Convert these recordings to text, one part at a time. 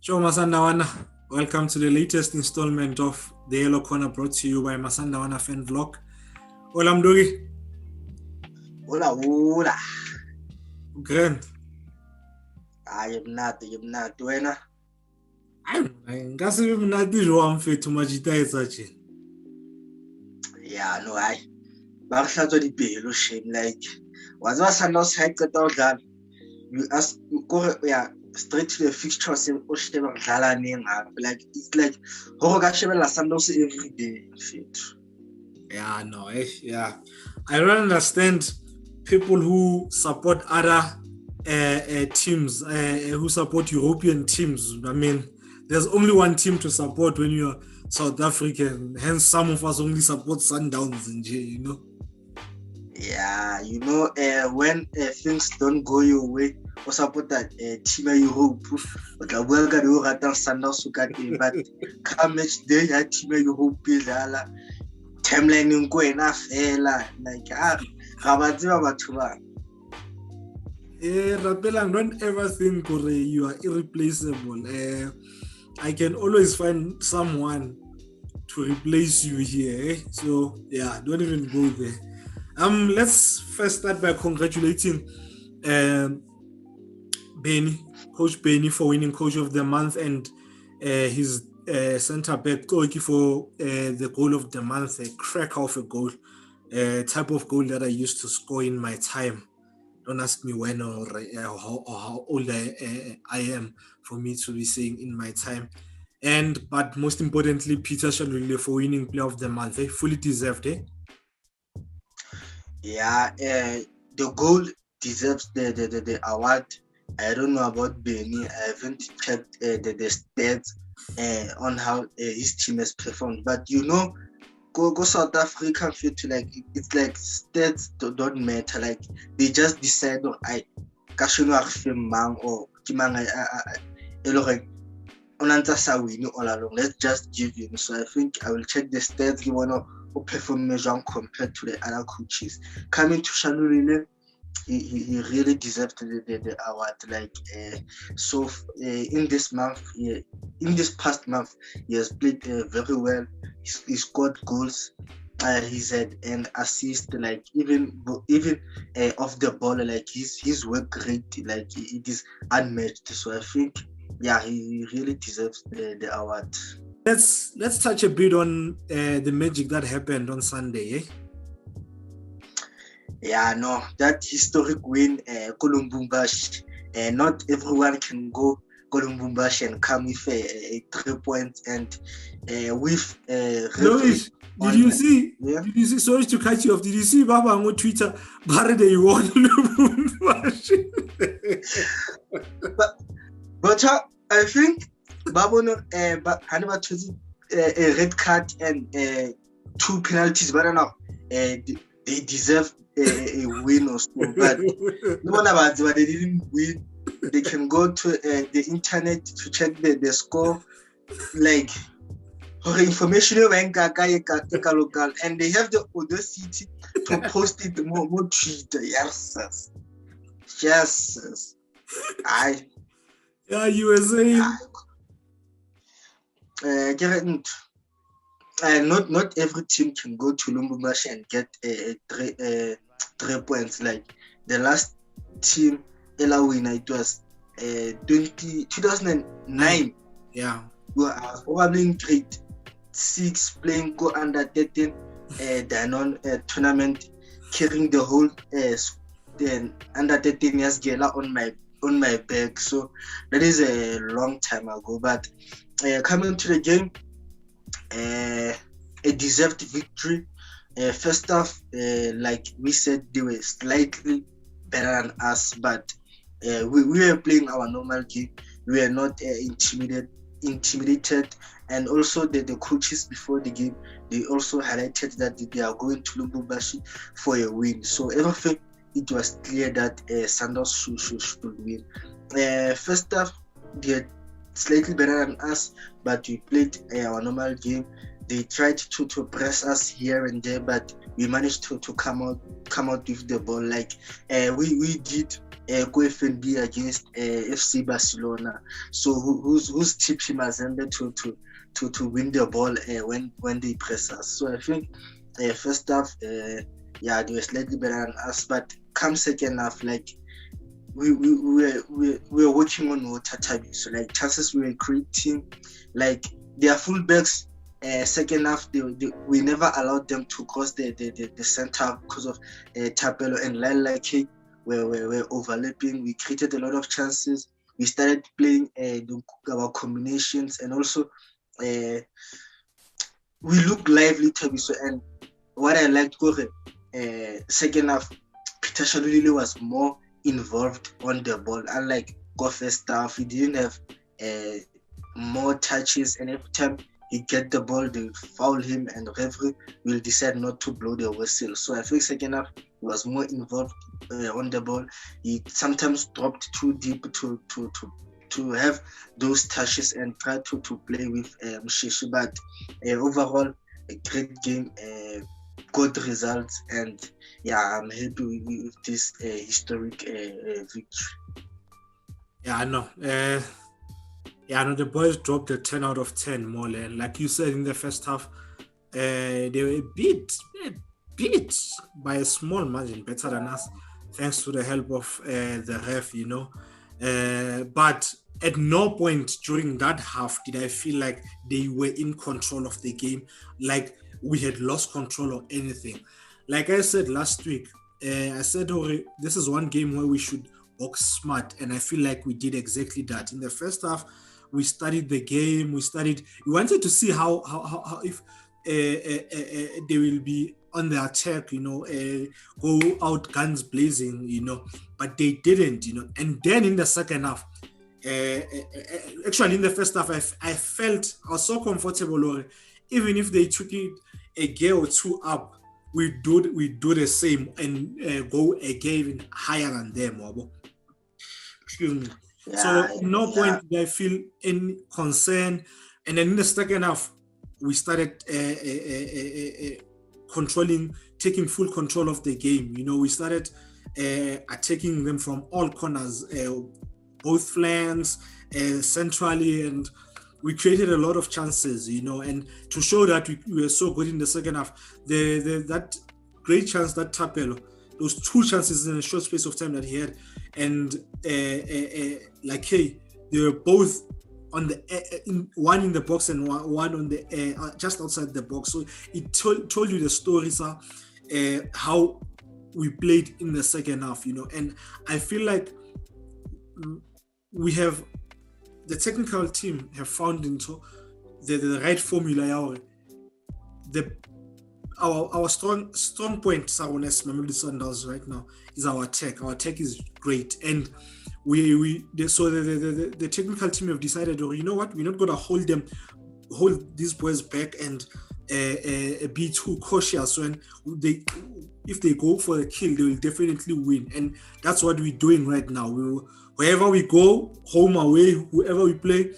Sure, Masandawana. Welcome to the latest installment of the Yellow Corner, brought to you by Masandawana Fan Vlog. Hola, Mdogi. Hola. Grand. I am not. Wena. Ngasibe mnati jwa mfethu majita etsache. Yeah, no, ba re hlatswa dipelo shame like. Was ba Sundowns ha qeta ho dlala. You ask go yeah straight to the fixture o sheba dlala neng hape like it's like ho ka shebella Sundowns every day mfethu. Yeah, no, yeah. I don't understand people who support other teams, who support European teams. I mean, there's only one team to support when you're South African. Hence, some of us only support Sundowns in J, you know. Yeah, you know, when things don't go your way, or support that team in Europe, but I will get you at Sundowns, but come match day, that team in Europe, timeline in go enough, like Rapelang, don't ever think you are irreplaceable. I can always find someone to replace you here. So yeah, don't even go there. Let's first start by congratulating Coach Benny for winning Coach of the Month, and his centre back Koiki for the goal of the month, a crack of a goal, type of goal that I used to score in my time. Don't ask me when or how old I am for me to be saying in my time. But most importantly, Peter Shalule for winning Player of the Month. Fully deserved, Yeah, the goal deserves the award. I don't know about Benny. I haven't checked the stats on how his team has performed. But you know, go South Africa feel to like it's like stats don't matter. Like they just decide or I mang or kimang win all along. Let's just give him. So I think I will check the stats. You wanna perform compared to the other coaches. Coming to Shalulile, he really deserved the award. Like in this month, in this past month, he has played very well. He scored goals. He's had an assist. Like even off the ball, like his work rate, like it is unmatched. So I think, yeah, he really deserves the award. Let's touch a bit on the magic that happened on Sunday. Yeah, no, that historic win, Columbumbashi. Not everyone can go Columbumbashi and come with 3 points and with. Did you see? Yeah? Did you see? Sorry to cut you off. Did you see Baba on Twitter? They won Columbumbashi. but I think Babono a red card and 2 penalties, but now they deserve a win or so. But they didn't win. They can go to the internet to check the score, like information local, and they have the audacity to post it more Twitter. Yes. Yeah, you were saying. Not every team can go to Lubumbashi and get 3 points. Like the last team, Ella winner, it was 2009. Yeah, we were probably in grade 6 playing go under 13 Danon tournament, carrying the whole under 13 years gala on my back. So that is a long time ago. But coming to the game, a deserved victory. First off, like we said, they were slightly better than us, but we were playing our normal game. We were not intimidated, and also the coaches before the game, they also highlighted that they are going to Lubumbashi for a win. So everything, it was clear that Sundowns should win. First off, they are slightly better than us, but we played our normal game. They tried to press us here and there, but we managed to come out with the ball. Like we did FNB against FC Barcelona. So who's tipped him Mazembe to win the ball when they press us. So I think first half, they were slightly better than us, but come second half, like we were working on water Thabiso. So like chances we were creating, like their fullbacks. Second half, we never allowed them to cross the center because of Tapelo and Lyle were overlapping. We created a lot of chances. We started playing our combinations, and also we looked lively, Thabiso. And what I liked, second half, Peter Shalulile was more involved on the ball. Unlike first half, he didn't have more touches, and every time he get the ball, they foul him, and the referee will decide not to blow the whistle. So I think second half he was more involved on the ball. He sometimes dropped too deep to have those touches and try to play with Mshishi. But overall, a great game, good results, and I'm happy with this historic victory. Yeah, I know. The boys dropped a 10 out of 10 more. Like you said in the first half, they were beat by a small margin, better than us, thanks to the help of the ref, But at no point during that half did I feel like they were in control of the game, like we had lost control or anything. Like I said last week, I said, this is one game where we should box smart, and I feel like we did exactly that. In the first half, we studied the game. We wanted to see how if they will be on the attack, go out guns blazing, but they didn't, And then in the second half, actually in the first half, I felt I was so comfortable, or even if they took it a gear or two up, we do the same and go again higher than them. Excuse me. So no point did I feel any concern. And then in the second half, we started taking full control of the game. We started attacking them from all corners, both flanks, centrally, and we created a lot of chances, and to show that we were so good in the second half, that great chance that Tapelo, those two chances in a short space of time that he had, and they were both on the one in the box and one on the just outside the box. So it told you the stories how we played in the second half, and I feel like we have the technical team have found into the right formula. Our strong point, Sarones Mamelodi Sundowns right now, is our attack. Our attack is great, and the technical team have decided, you know what, we're not gonna hold these boys back and be too cautious. When if they go for the kill, they will definitely win, and that's what we're doing right now. Wherever we go, home, away, whoever we play,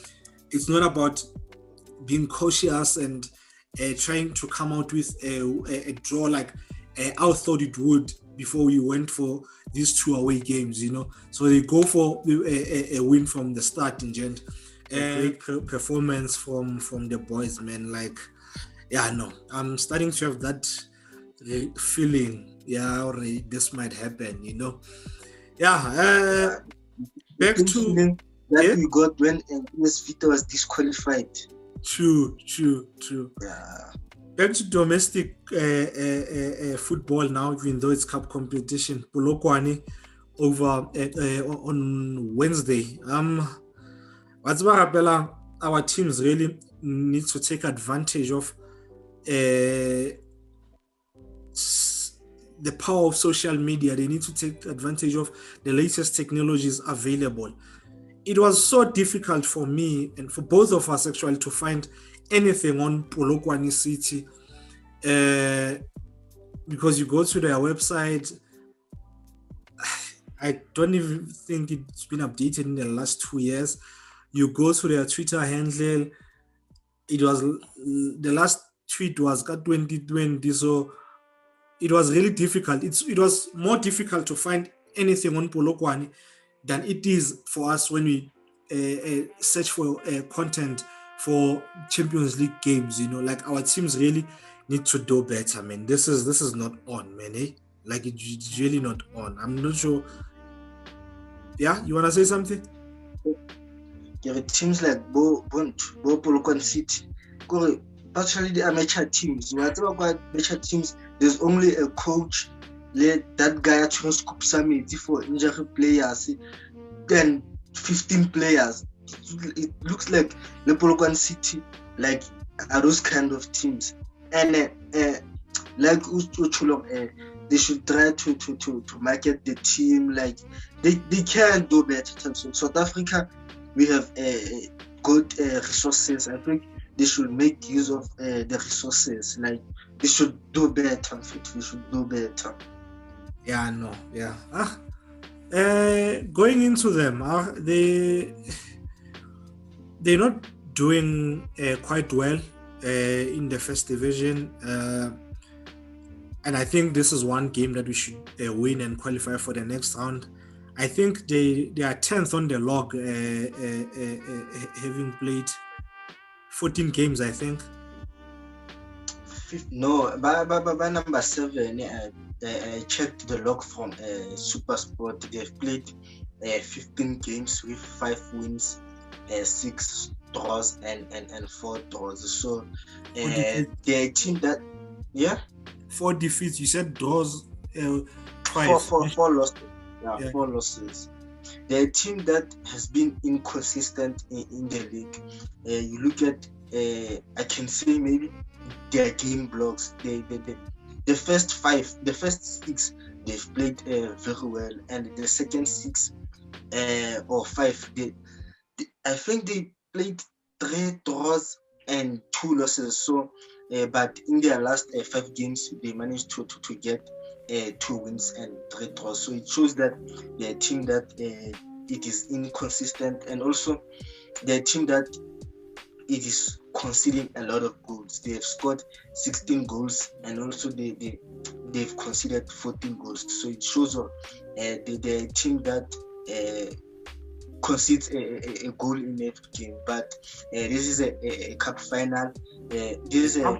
it's not about being cautious and trying to come out with a draw like I thought it would before we went for these two away games, So they go for a win from the start in Gent. Great performance from the boys, man. I'm starting to have that feeling. This might happen, back to that we got when MS Vita was disqualified. True. Yeah. Back to domestic football now, even though it's cup competition. Polokwane over on Wednesday. What's Rapelang, our teams really need to take advantage of the power of social media. They need to take advantage of the latest technologies available. It was so difficult for me and for both of us actually to find anything on Polokwane City because you go to their website. I don't even think it's been updated in the last 2 years. You go to their Twitter handle. It was the last tweet was 2020, so it was really difficult. It was more difficult to find anything on Polokwane than it is for us when we search for content for Champions League games. Like our teams really need to do better, man. This is not on, man. Like it's really not on. I'm not sure. Yeah, you wanna say something? Yeah, teams like Bo Polokwane City, partially the amateur teams. Whatever amateur teams, there's only a coach. Let that guy to scoop some for injury players, then 15 players. It looks like the Polokwane City like are those kind of teams, and like Uchulong, they should try to market the team. Like they can do better. So South Africa, we have good resources. I think they should make use of the resources. Like they should do better. We should do better. Yeah, no, yeah. Going into them, they're not doing quite well in the first division, and I think this is one game that we should win and qualify for the next round. I think they are 10th on the log, having played 14 games, I think. No, by number 7, I checked the log from SuperSport. They've played 15 games with 5 wins, 6 draws, and 4 draws. So they're a team that, 4 defeats. You said draws twice. Four losses. Yeah, 4 losses. They're a team that has been inconsistent in the league. You look at, I can say maybe their game blocks. The first 6 they've played very well, and the second 6 or 5 I think they played 3 draws and 2 losses. So but in their last 5 games they managed to get 2 wins and 3 draws. So it shows that they're a team that it is inconsistent, and also they're a team that it is conceding a lot of goals. They have scored 16 goals, and also they've conceded 14 goals. So it shows they're a team that concedes a goal in every game. But this is a cup final. This is a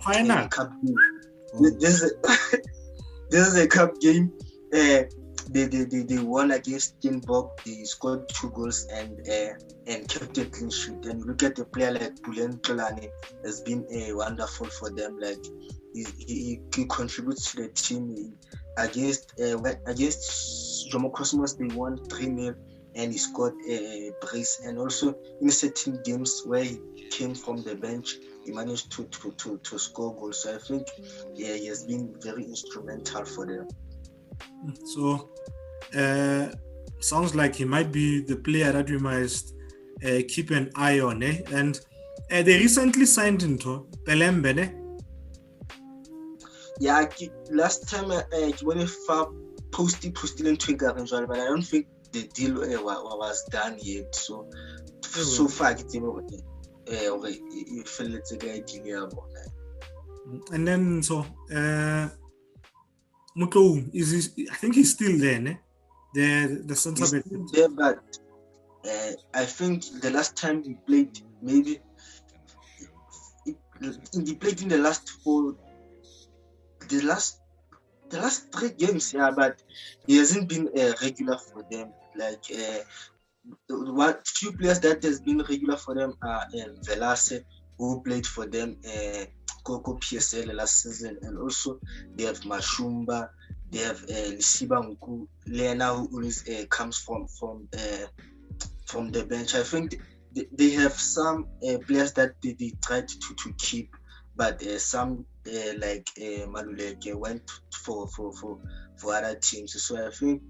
cup game. This is a cup game. They won against Kinbok. They scored 2 goals and kept a clean sheet. And look at a player like Bulen Tolani, has been wonderful for them. Like he contributes to the team. Against Jomo Cosmos, they won 3-0, and he scored a brace. And also in certain games where he came from the bench, he managed to score goals. So I think he has been very instrumental for them. So sounds like he might be the player that we must keep an eye on, and they recently signed into Pelembe, Yeah, last time when posted in Twitter, but I don't think the deal was done yet. So far it's and then so Mutlou I think he's still there, ne? The center back. There, but I think the last time he played, maybe he played in the last 3 games, but he hasn't been regular for them. Like few players that has been regular for them are Velase, who played for them Coco PSL last season, and also they have Mashumba, they have Lisiba Nku, Lena, who always comes from the bench. I think they have some players that they tried to keep, but some like Maluleke went for other teams. So I think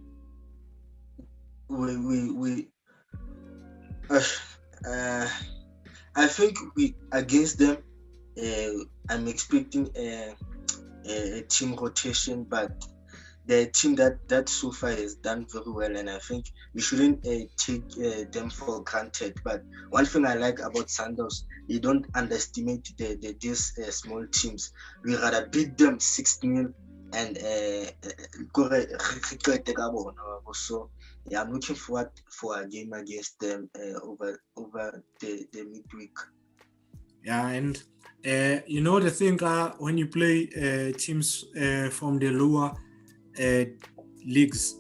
I think we against them. I'm expecting a team rotation, but the team that so far has done very well, and I think we shouldn't take them for granted. But one thing I like about Sundowns, they don't underestimate these small teams. We rather beat them 6-0 and so yeah, I'm looking forward for a game against them over the midweek. Yeah, and the thing when you play teams from the lower leagues,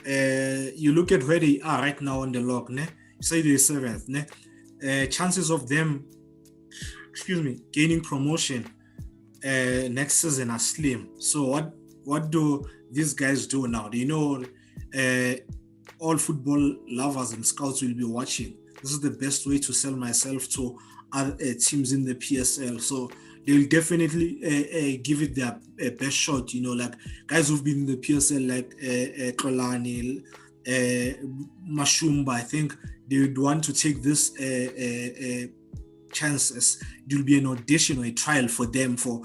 you look at where they are right now on the log, ne? Say they're seventh, ne? Chances of them, gaining promotion next season are slim. So what do these guys do now? All football lovers and scouts will be watching. This is the best way to sell myself to other teams in the PSL. So they'll definitely give it their best shot. Like guys who've been in the PSL, like Kolani, Mashumba. I think they would want to take this chances. It will be an audition or a trial for them for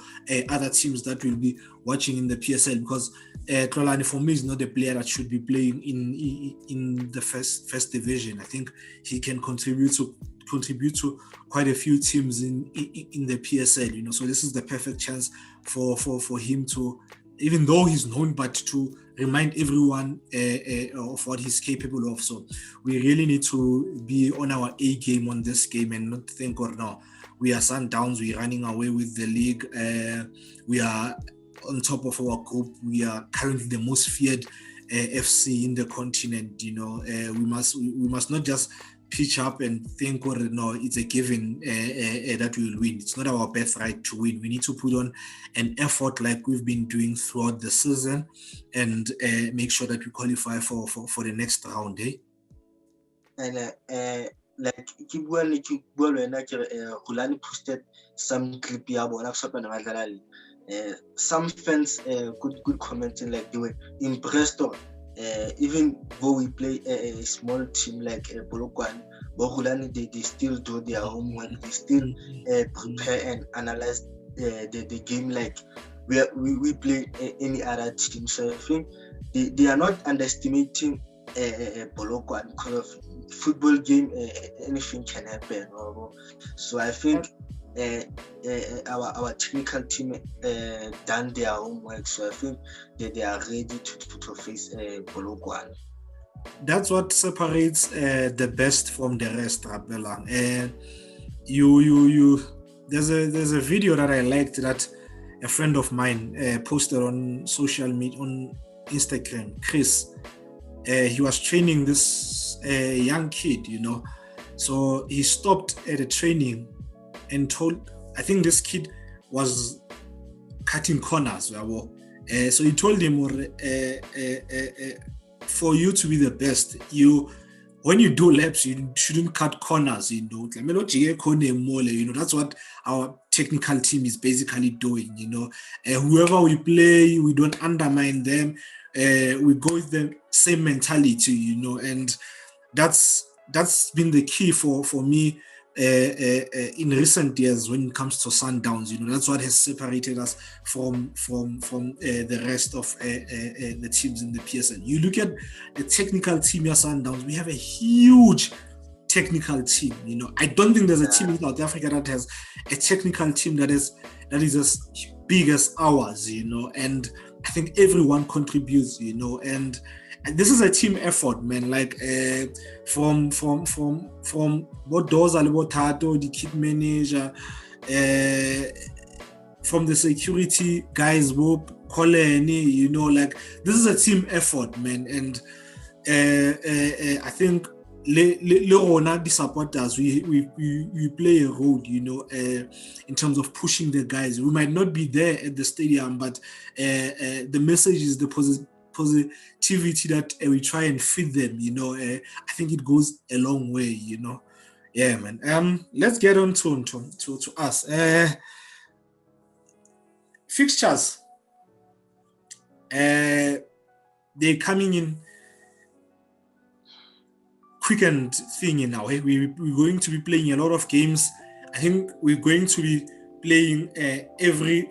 other teams that will be watching in the PSL, because Kolani for me is not a player that should be playing in the first division. I think he can contribute to quite a few teams in the PSL. So this is the perfect chance for him to, even though he's known, but to remind everyone of what he's capable of. So we really need to be on our A game on this game and not think, or no, we are Sundowns, we're running away with the league, we are on top of our group, we are currently the most feared FC in the continent. We must not just pitch up and think, or no, it's a given that we will win. It's not our birthright to win. We need to put on an effort like we've been doing throughout the season and make sure that we qualify for the next round. And like Rulani posted some clip some fans good commenting, like they were impressed of even though we play a small team like Polokwane, but they still do their homework. They still prepare and analyze the game like we play any other team. So I think they are not underestimating Polokwane, because of football game. Anything can happen. So I think our technical team done their homework. So I think they are ready to face Polokwane. That's what separates the best from the rest, Rapelang. You there's a video that I liked that a friend of mine posted on social media, on Instagram, Chris. He was training this young kid, so he stopped at a training and I think this kid was cutting corners. So he told him, for you to be the best, when you do laps, you shouldn't cut corners. That's what our technical team is basically doing. Whoever we play, we don't undermine them. We go with the same mentality. And that's been the key for me in recent years when it comes to Sundowns. That's what has separated us from the rest of the teams in the PSL. You look at the technical team here, Sundowns, we have a huge technical team. I don't think there's a team in South Africa that has a technical team that is as big as ours, and I think everyone contributes, and this is a team effort, man. Like from what does Alibotato, the kit manager, from the security guys, Koleni, like this is a team effort, man. And I think the supporters, we play a role, in terms of pushing the guys. We might not be there at the stadium, but the message is the positivity that we try and feed them. I think it goes a long way. Yeah, man. Let's get on to us. Fixtures. They're coming in quickened thing now. We're going to be playing a lot of games. I think we're going to be playing every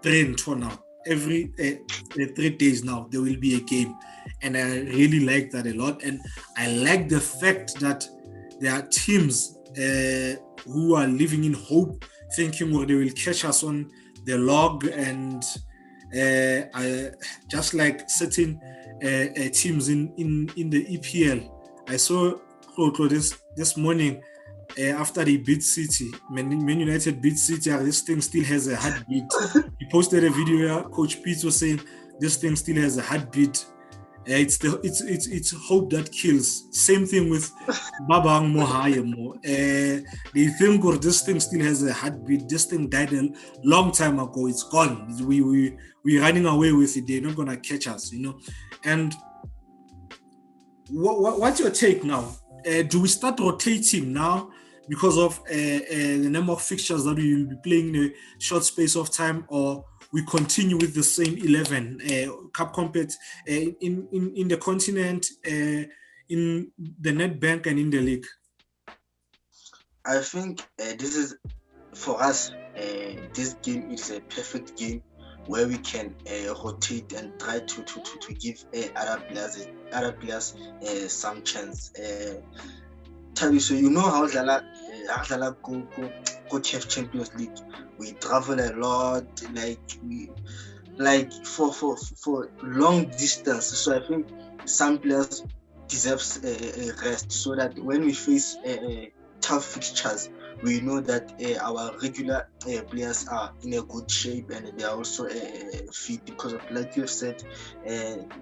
3 now. Every 3 days now there will be a game, and I really like that a lot. And I like the fact that there are teams who are living in hope, thinking they will catch us on the log and just like certain teams in the EPL. I saw Klo this morning after they beat City. Man United beat City. This thing still has a heartbeat. He posted a video where Coach Pete was saying this thing still has a heartbeat. It's hope that kills. Same thing with Babang Mohayemo. They think this thing still has a heartbeat. This thing died a long time ago. It's gone. We're running away with it. They're not gonna catch us, And what's your take now? Do we start rotating now because of the number of fixtures that we will be playing in a short space of time, or we continue with the same 11 cup compete in the continent, in the Netbank and in the league? I think this is, for us, this game is a perfect game where we can rotate and try to give other players some chance. Thabiso, how Dala go Champions League. We travel a lot, for long distance. So I think some players deserves a rest, so that when we face tough fixtures, we know that our regular players are in a good shape and they are also fit, because of, like you have said,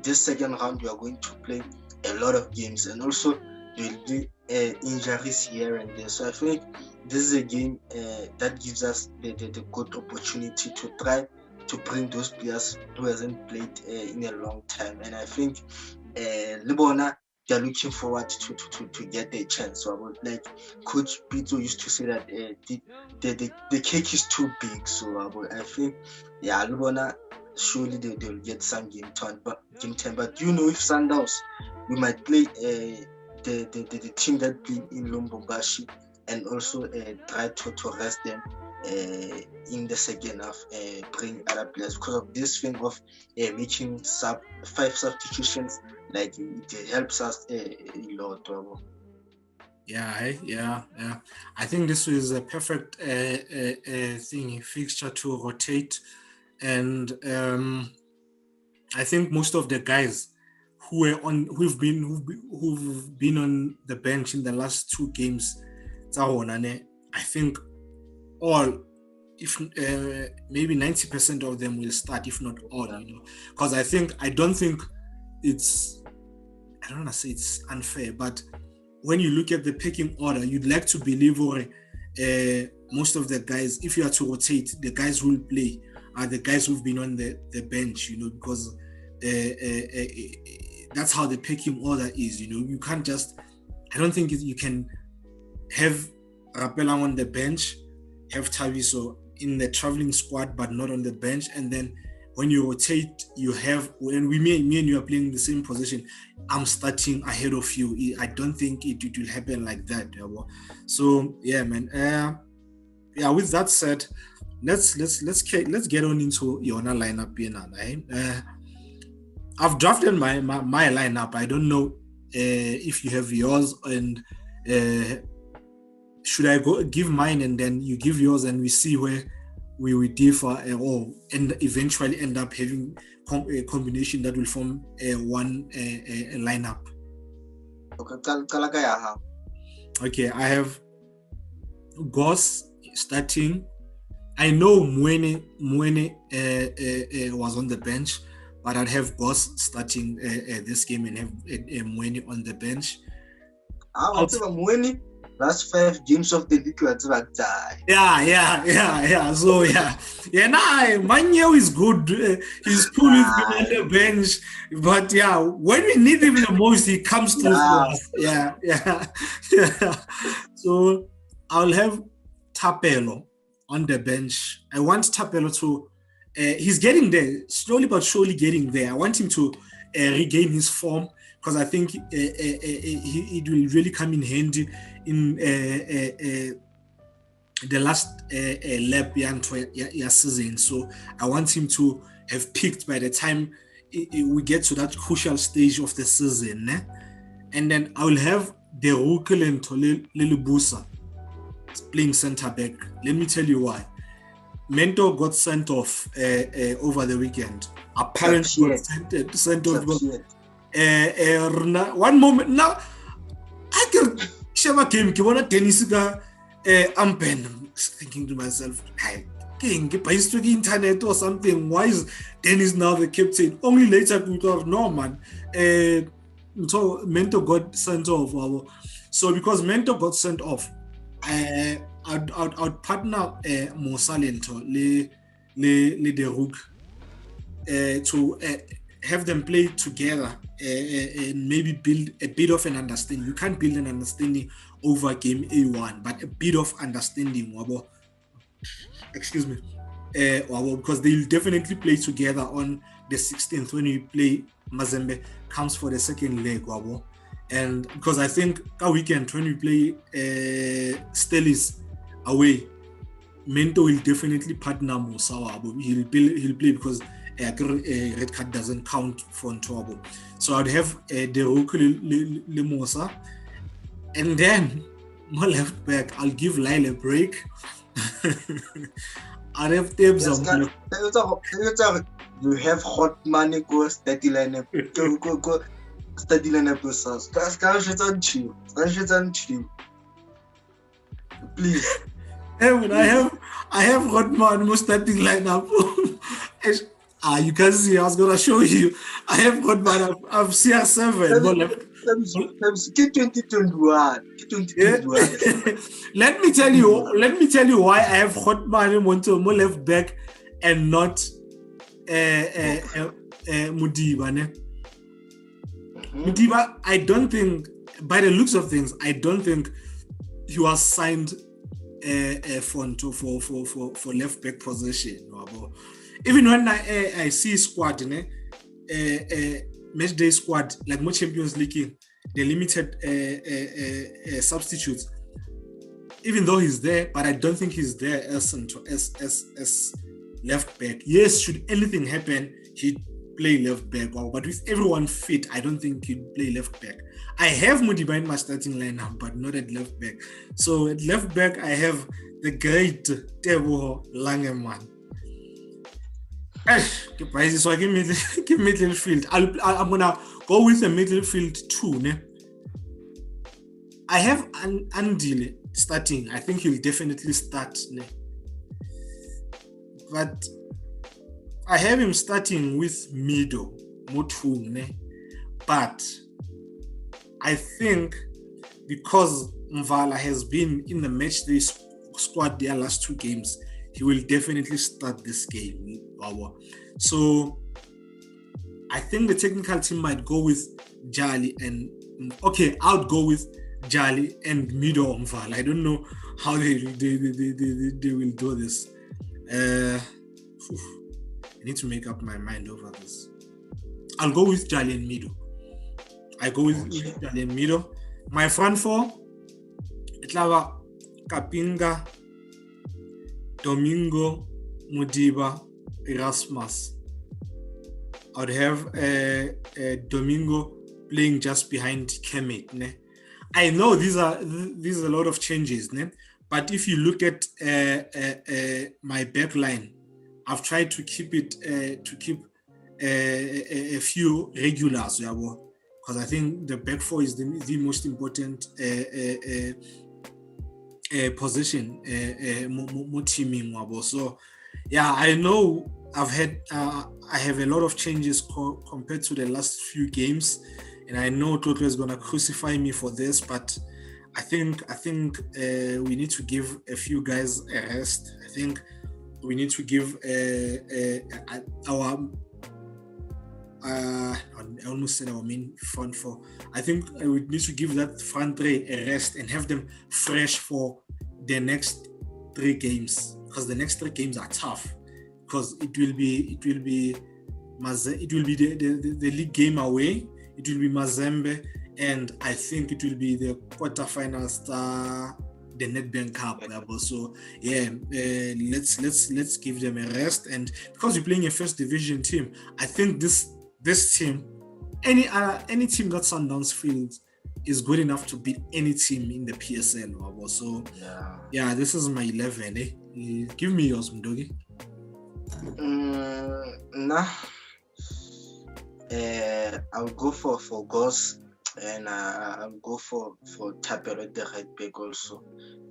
this second round we are going to play a lot of games, and also there will be injuries here and there. So I think this is a game that gives us the good opportunity to try to bring those players who hasn't played in a long time. And I think Libona, they're looking forward to get their chance. So like Coach Pito used to say that the cake is too big. So I think, Libona, surely they'll get some game time. But if Sundowns, we might play the team that played in Lubumbashi, and also try to rest them in the second half, bring other players, because of this thing of making 5 substitutions. Like, it helps us a lot. Yeah. I think this is a perfect fixture to rotate, and I think most of the guys who've been on the bench in the last 2 games, I think all, if maybe 90% of them will start, if not all, because I don't think it's, I don't want to say it's unfair, but when you look at the pecking order, you'd like to believe most of the guys, if you are to rotate, the guys who will play are the guys who've been on the bench, because that's how the pecking order is. You can't just, I don't think you can have Rapelang on the bench, have Thabiso in the traveling squad but not on the bench, and then when you rotate, you have, when me and you are playing in the same position, I'm starting ahead of you. I don't think it will happen like that. So man. With that said, let's get on into your lineup here. I've drafted my lineup. I don't know if you have yours, and should I go give mine and then you give yours, and we see where we differ, and eventually end up having a combination that will form one lineup. Okay, I have Goss starting. I know Mwene was on the bench, but I'd have Goss starting this game and have Mwene on the bench. Mwene, last 5 games of the league, Yeah. So Manyo is good. He's cool with being on the bench, but when we need him the most, he comes through for us. Yeah. So I'll have Thapelo on the bench. I want Thapelo to. He's getting there, slowly but surely getting there. I want him to regain his form, because I think it will really come in handy in the last lap season. So I want him to have peaked by the time we get to that crucial stage of the season. And then I will have Derukele and Lilibusa playing centre back. Let me tell you why. Mentor got sent off over the weekend. Apparently got sent off because one moment now I can share game ke bona tennis ka ampen thinking to myself, hey, king ke paistwe ke internet or something. Why is Dennis now the captain? Only later we thought, no man. So Mentor got sent off. So because Mentor got sent off, I'd partner Mo Salento le De Rook to have them play together and maybe build a bit of an understanding. You can't build an understanding over game A1, but a bit of understanding. Excuse me. Because they'll definitely play together on the 16th when we play Mazembe comes for the second leg. And because I think that weekend when we play Stellis away, Mento will definitely partner Musawa. He'll play because red card doesn't count for Ntoabo. So I'd have Deruku Limosa, and then my left back, I'll give Lyle a break. I'd have Thabiso. You have hot money, go steady lineup. Go steady lineup yourself. That's please. I have hot money, starting lineup. You can see, I was going to show you. I have got my I've CR7. Get 2021. Let me tell you why I have hot money Monto more left back and not Mudiba. Mudiba, I don't think, by the looks of things, I don't think he was signed for left back position. Even when I see squad, match day squad, like more Champions League, the limited substitutes. Even though he's there, but I don't think he's there as left back. Yes, should anything happen, he'd play left back. But with everyone fit, I don't think he'd play left back. I have Mudiba in my starting lineup, but not at left back. So at left back, I have the great Teboho Langeman. So give me midfield. I'm gonna go with a midfield 2. Ne? I have Andile starting. I think he'll definitely start. Ne? But I have him starting with Mido Motung. Ne? But I think because Mvala has been in the matchday squad their last 2 games, he will definitely start this game. So I think the technical team might go with Jali and I would go with Jali and Mido Mvala. I don't know how they will do this. I need to make up my mind over this. I'll go with Jali and Mido. Jali and Mido. My front 4, Itlava Kapinga, Domingo, Mudiba, Erasmus. I would have Domingo playing just behind Kemet. Ne? I know these are a lot of changes, ne? But if you look at my back line, I've tried to keep it a few regulars, because I think the back 4 is the most important position more teaming. So yeah, I know I have a lot of changes compared to the last few games, and I know Toto is gonna crucify me for this, but I think we need to give a few guys a rest. I think we need to give our I almost said our main front 4. I think we need to give that front 3 a rest and have them fresh for the next 3 games, because the next 3 games are tough, because it will be the league game away, it will be Mazembe, and I think it will be the quarterfinals, the Nedbank Cup. So yeah, let's give them a rest, and because we're playing a first division team, I think this team, any team that Sundowns fields is good enough to beat any team in the PSL. So yeah, this is my 11. Give me yours, Mdogi. I'll go for goals, and I'll go for Thapelo at the right back also,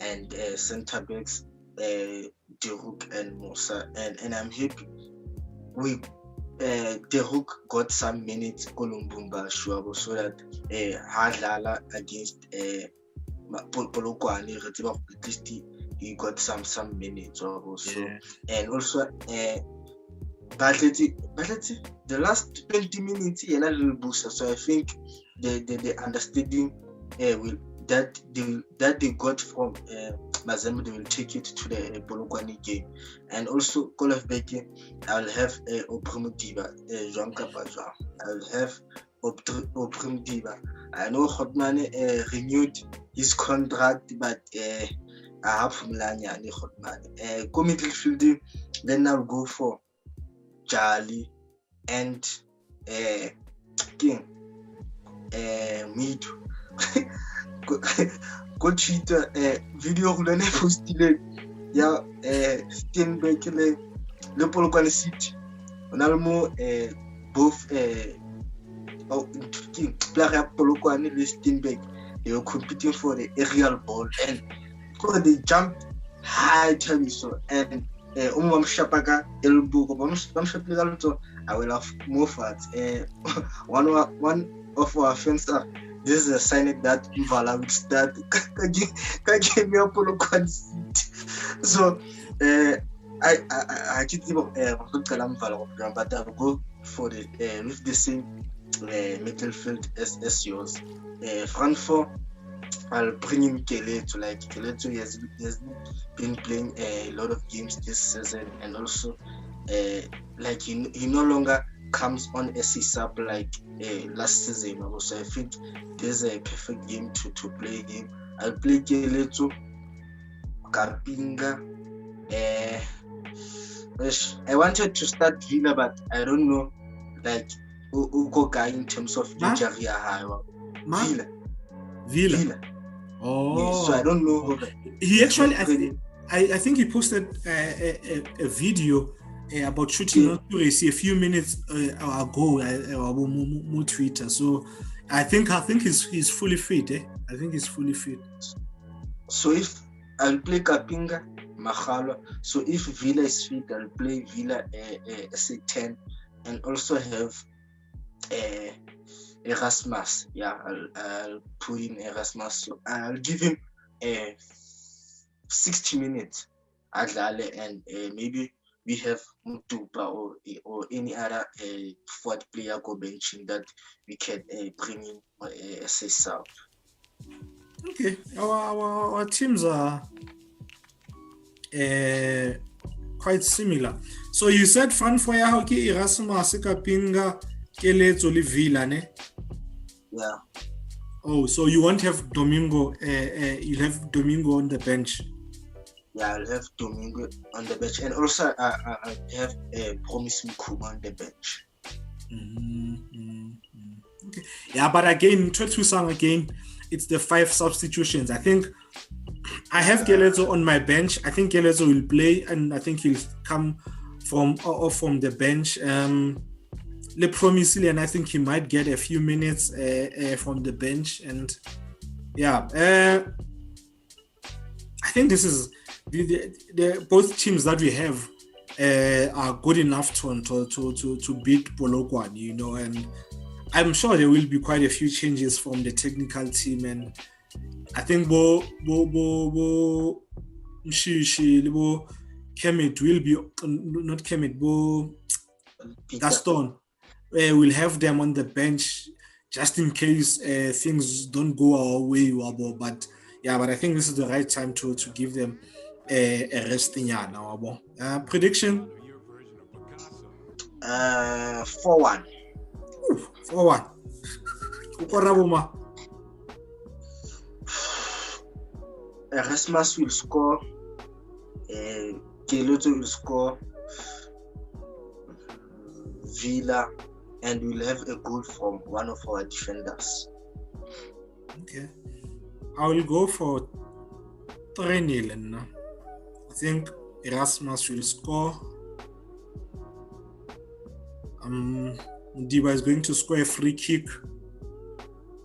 and centre backs Deruk and Musa, and I'm happy Deruk got some minutes Kolumbumba sure, so that Hadlala against Polokwane, at least he got some minutes also, and also Batleti, the last 20 minutes he had a little booster, so I think the understanding that they got from Mazembe, they will take it to the Polokwane game. And also Call of Becky, I'll have Oprimo Diba, Jean Capajwa. I'll have Oprimo Diba. I know Hotman renewed his contract, but I have Mulanya and Hotman. Come midfield, then I'll go for Charlie and King Midu. Go Twitter video go lone postile ya Steinbeck le Polokwane City. On a mo both King player Polokwane le Steinbeck, they were competing for the aerial ball, and so they jumped high Thabiso and Shapaka elbow Bamshapilito. I will have more fat. One of our fans are, this is a sign that Mvala will start Kagame Polokwane City. So I keep but I'll go for the with the same midfield as yours. Front four, I'll bring in Keleto. Like Keleto, he has been playing a lot of games this season, and also like he no longer comes on as a sub like last season. So I think there's a perfect game to play him. I'll play Keleto, Kapinga. I wanted to start Villa, but I don't know, like Ugo guy in terms of injury. Villa. Oh, yes, so I don't know. He actually, I think he posted a video about shooting on Turesi a few minutes ago on Twitter. So I think he's fully fit. I think he's fully fit. So if I'll play Kapinga, Magalo. So if Villa is fit, I'll play Villa as a 10, and also have Erasmus. Yeah, I'll put in Erasmus. So I'll give him 60 minutes at Lale, and maybe we have Mutupa or any other forward player go benching that we can bring in as a sub. Okay, our teams are quite similar. So you said front four hockey Erasmus, Kapinga, Keleto, Villa, ne? Yeah. Oh, so you won't have Domingo? You'll have Domingo on the bench. Yeah, I'll have Domingo on the bench, and also I have Promise Mkuma on the bench. Okay. Yeah, but again, it's the 5 substitutions. I think I have Keleto on my bench. I think Keleto will play, and I think he'll come from the bench. Le Promisili, and I think he might get a few minutes from the bench. And yeah, I think this is the both teams that we have are good enough to beat Polokwane, you know, and I'm sure there will be quite a few changes from the technical team, and I think Bo Kemet will be not Kemet, Bo Gaston will have them on the bench just in case things don't go our way, but I think this is the right time to give them a resting now. Prediction? 4-1. 4-1. Ukorabuma. Erasmus will score. Keleto will score. Villa, and we'll have a goal from one of our defenders. Okay. I will go for 3-0 now. I think Erasmus will score. Diba is going to score a free kick.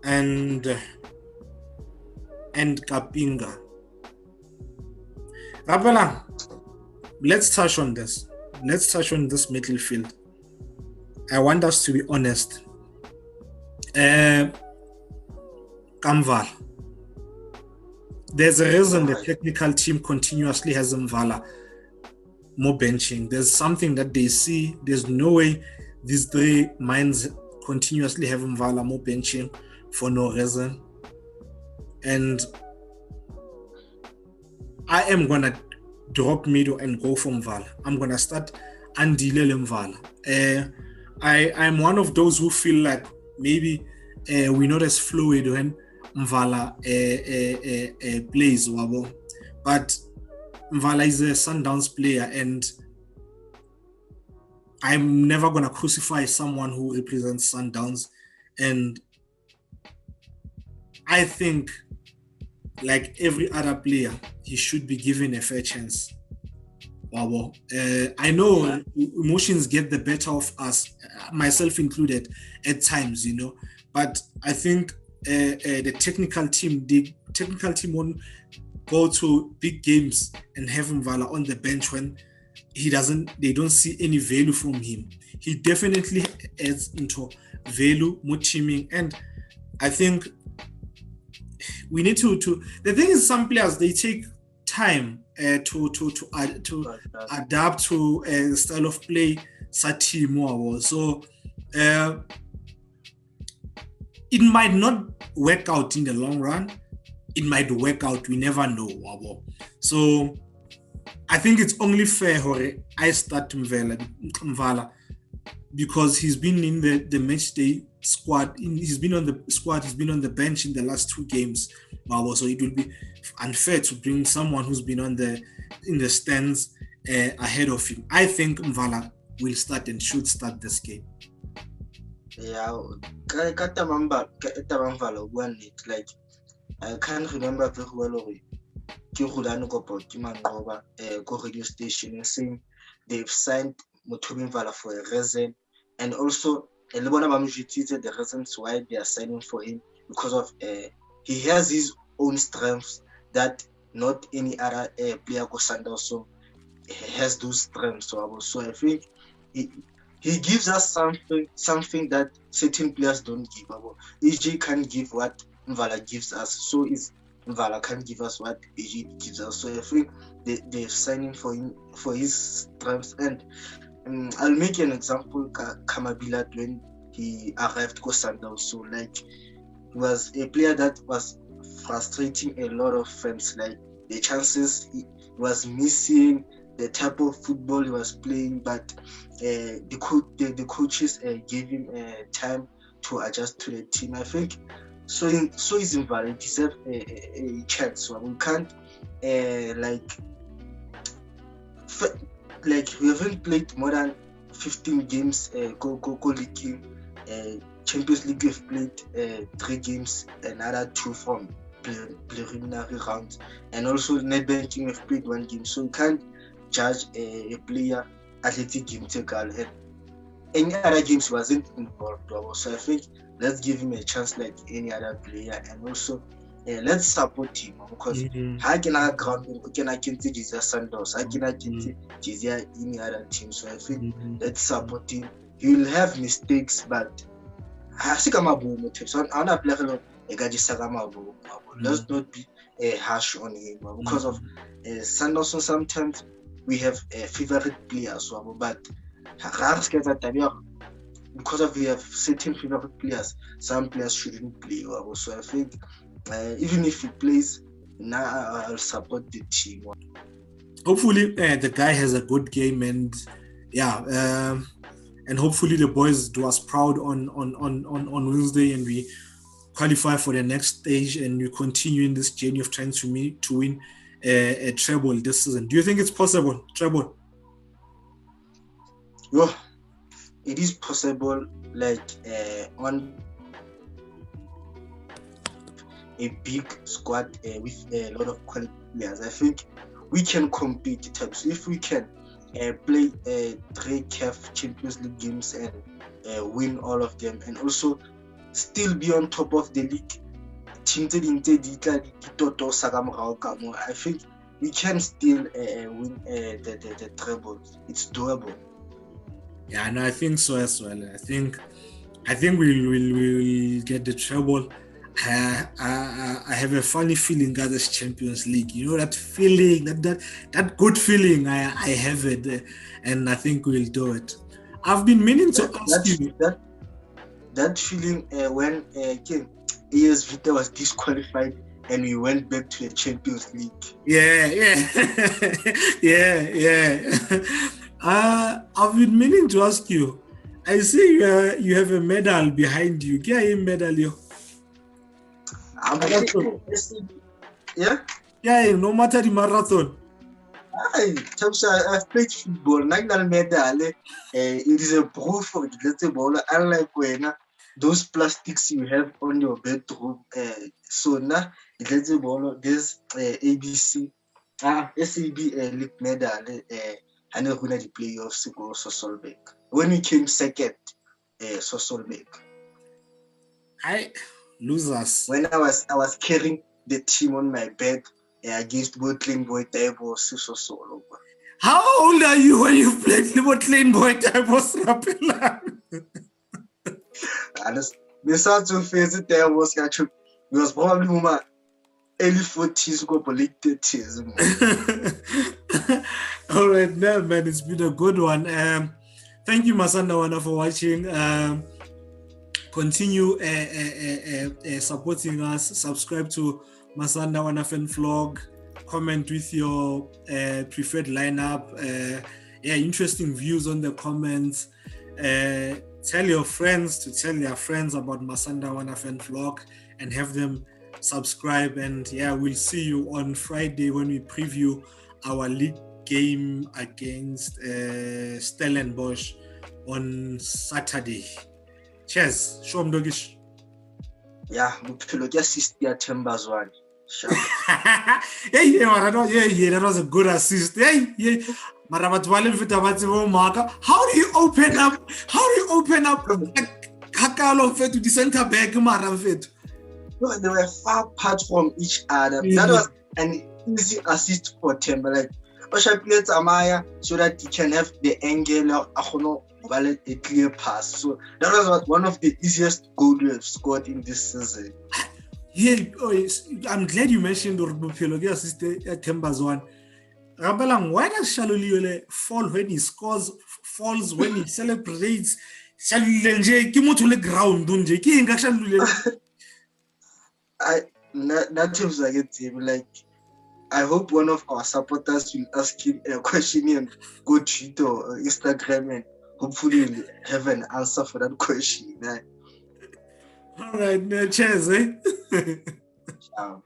And Kapinga. Rapelang, let's touch on this. Let's touch on this midfield. I want us to be honest. Kamval. There's a reason the technical team continuously has Mvala more benching. There's something that they see. There's no way these three minds continuously have Mvala more benching for no reason. And I am going to drop middle and go for Mvala. I'm going to start Andile Mvala. I'm one of those who feel like maybe we're not as fluid when Mvala plays Wabo. But Mvala is a Sundowns player, and I'm never going to crucify someone who represents Sundowns. And I think, like every other player, he should be given a fair chance. Wabo. I know emotions get the better of us, myself included, at times, you know. But I think the technical team won't go to big games and have Mvala on the bench when they don't see any value from him. He definitely adds into value, more teaming, and I think we need to. The thing is, some players, they take time to adapt to the style of play Sati more. So it might not work out in the long run. It might work out. We never know. So I think it's only fair I start Mvala because he's been in the match day squad. He's been on the squad. He's been on the bench in the last 2 games. So it will be unfair to bring someone who's been in the stands ahead of him. I think Mvala will start and should start this game. Yeah, like I can't remember very well. Radio station saying they've signed Mutumin Mvala for a reason, and also the reasons why they are signing for him because of he has his own strengths that not any other player go Sundowns, so he has those strengths. So I think he gives us something that certain players don't give. EJ can't give what Mvala gives us, so Mvala can't give us what EJ gives us. So I think they're signing for him for his strengths. And I'll make an example. Kamabila, when he arrived to Sundowns, so like he was a player that was frustrating a lot of fans. Like the chances he was missing, the type of football he was playing, but the coaches gave him time to adjust to the team. I think so is Mvala deserve a chance. So we can't like we haven't played more than 15 games. Go league. Champions League we've played 3 games, another 2 from preliminary rounds, and also net banking we've played 1 game. So you can't judge a player athletic game taker, and any other games wasn't involved. So I think let's give him a chance like any other player, and also let's support him because how can I ground him? Can I get Sundowns? How can I get any other team? So I think let's support him. He will have mistakes, but let's not be harsh on him because of Sundowns. Sometimes we have favorite players, but because of we have certain favorite players, some players shouldn't play. So I think even if he plays, now I'll support the team. Hopefully, the guy has a good game, and and hopefully the boys do us proud on Wednesday, and we qualify for the next stage, and we continue in this journey of trying to win a treble this season. Do you think it's possible, treble? Yeah, it is possible. Like a big squad with a lot of quality players. I think we can compete. So if we can play 3 CAF Champions League games and win all of them, and also still be on top of the league, I think we can still win the treble. It's doable. Yeah, no, I think so as well. I think we'll get the treble. I have a funny feeling that this Champions League. You know that feeling, that good feeling. I have it, and I think we'll do it. I've been meaning to ask you that feeling when AS Vita was disqualified and we went back to the Champions League. Yeah. I've been meaning to ask you. I see you have a medal behind you. Get a medal, yo. Yeah? Yeah, no matter the marathon. I've played football. Medal. It is a proof of it. Unlike when those plastics you have on your bedroom. So now there's ABC, SAB league medal. And who the playoffs go Solbeck. When we came second, Solbeck. Losers. When I was carrying the team on my back against Botlane Boy Taibo Solo. How old are you when you played Botlane Boy Taibo Rapelang? The sound to face it there was probably my early 40s go late 30s. All right, man, it's been a good one. Thank you, Masandawana, for watching. Continue supporting us. Subscribe to Masandawana Fan Vlog. Comment with your preferred lineup. Interesting views on the comments. Tell your friends to tell their friends about Masandawana Fan Vlog and have them subscribe. And we'll see you on Friday when we preview our league game against Stellenbosch on Saturday. Cheers. Show Dogish. Yeah, Polokwane City Timbers one. That was a good assist. How do you open up Kakalo to the center back? No, they were far apart from each other. That was an easy assist for Timberlake. Osha played Amaya so that he can have the angle of a clear pass. So that was one of the easiest goals we have scored in this season. Yeah, I'm glad you mentioned the Polokwane assist at Timbers one. Rapelang, why does Shalulile fall when he scores, falls when he celebrates? Shalulile, Kimoto ground, don't you? That seems like a team. Like, I hope one of our supporters will ask him a question and go Twitter or Instagram and hopefully we'll have an answer for that question. All right, cheers, eh? Ciao.